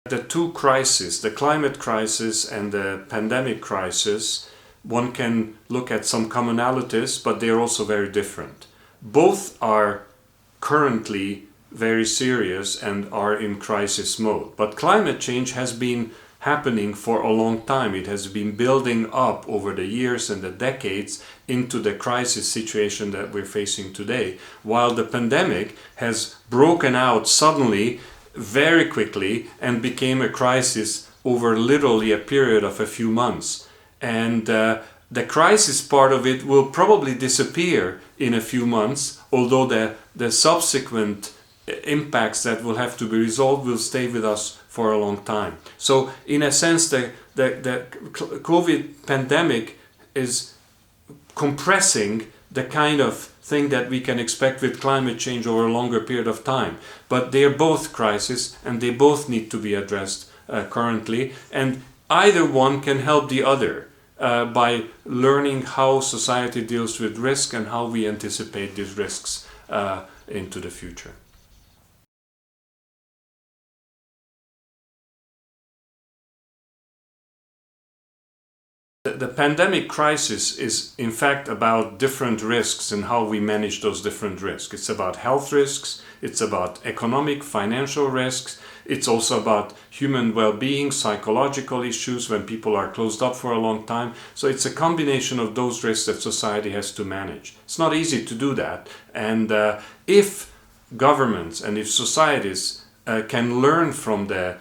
The two crises, the climate crisis and the pandemic crisis, one can look at some commonalities, but they're also very different. Both are currently very serious and are in crisis mode. But climate change has been happening for a long time. It has been building up over the years and the decades into the crisis situation that we're facing today, while the pandemic has broken out suddenly, very quickly, and became a crisis over literally a period of a few months. And the crisis part of it will probably disappear in a few months, although the subsequent impacts that will have to be resolved will stay with us for a long time. So in a sense, the COVID pandemic is compressing the kind of thing that we can expect with climate change over a longer period of time. But they are both crises and they both need to be addressed currently, and either one can help the other by learning how society deals with risk and how we anticipate these risks into the future. The pandemic crisis is in fact about different risks and how we manage those different risks. It's about health risks, it's about economic, financial risks, it's also about human well-being, psychological issues when people are closed up for a long time. So it's a combination of those risks that society has to manage. It's not easy to do that, and if governments and if societies can learn from the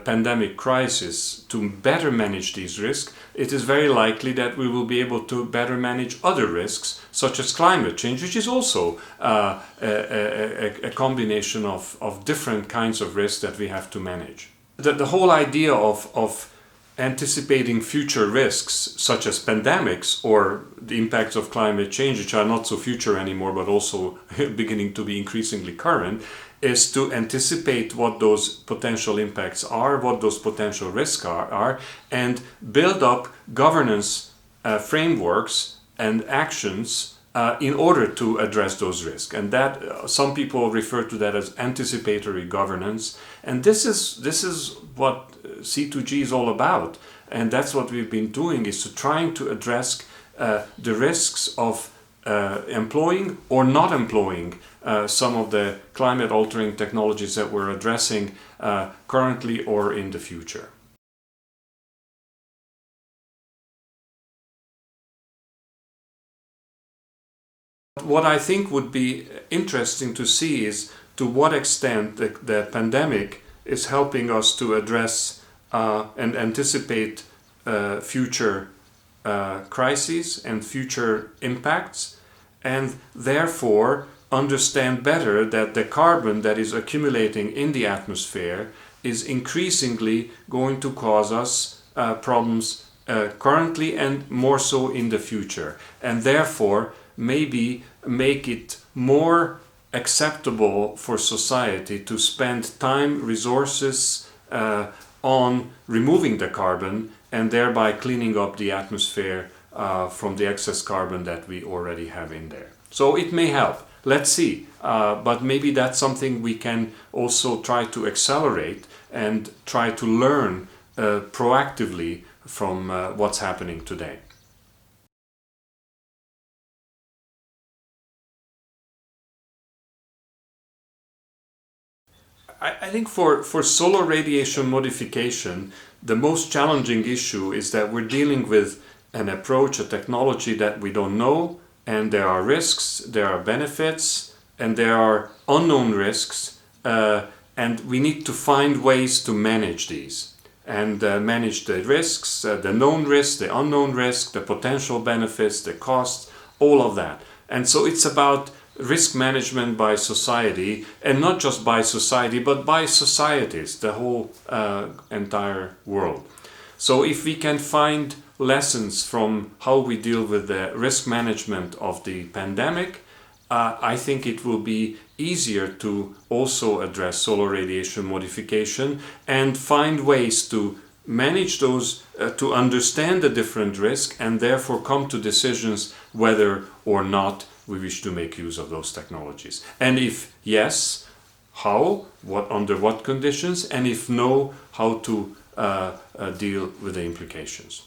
pandemic crisis to better manage these risks, it is very likely that we will be able to better manage other risks, such as climate change, which is also a combination of different kinds of risks that we have to manage. The whole idea of anticipating future risks, such as pandemics or the impacts of climate change, which are not so future anymore, but also beginning to be increasingly current, is to anticipate what those potential impacts are, what those potential risks are, and build up governance frameworks and actions in order to address those risks. And that some people refer to that as anticipatory governance. And this is what C2G is all about. And that's what we've been doing, is to trying to address the risks of employing or not employing some of the climate altering technologies that we're addressing currently or in the future. What I think would be interesting to see is to what extent the pandemic is helping us to address and anticipate future crises and future impacts, and therefore understand better that the carbon that is accumulating in the atmosphere is increasingly going to cause us problems currently and more so in the future, and therefore maybe make it more acceptable for society to spend time, resources on removing the carbon and thereby cleaning up the atmosphere from the excess carbon that we already have in there. So it may help. Let's see. But maybe that's something we can also try to accelerate and try to learn proactively from what's happening today. I think for solar radiation modification, the most challenging issue is that we're dealing with an approach, a technology that we don't know, and there are risks, there are benefits, and there are unknown risks, and we need to find ways to manage these and manage the risks, the known risks, the unknown risks, the potential benefits, the costs, all of that. And so it's about risk management by society, and not just by society, but by societies, the whole entire world. So if we can find lessons from how we deal with the risk management of the pandemic, I think it will be easier to also address solar radiation modification and find ways to manage those, to understand the different risks, and therefore come to decisions whether or not we wish to make use of those technologies. And if yes, how, under what conditions, and if no, how to deal with the implications.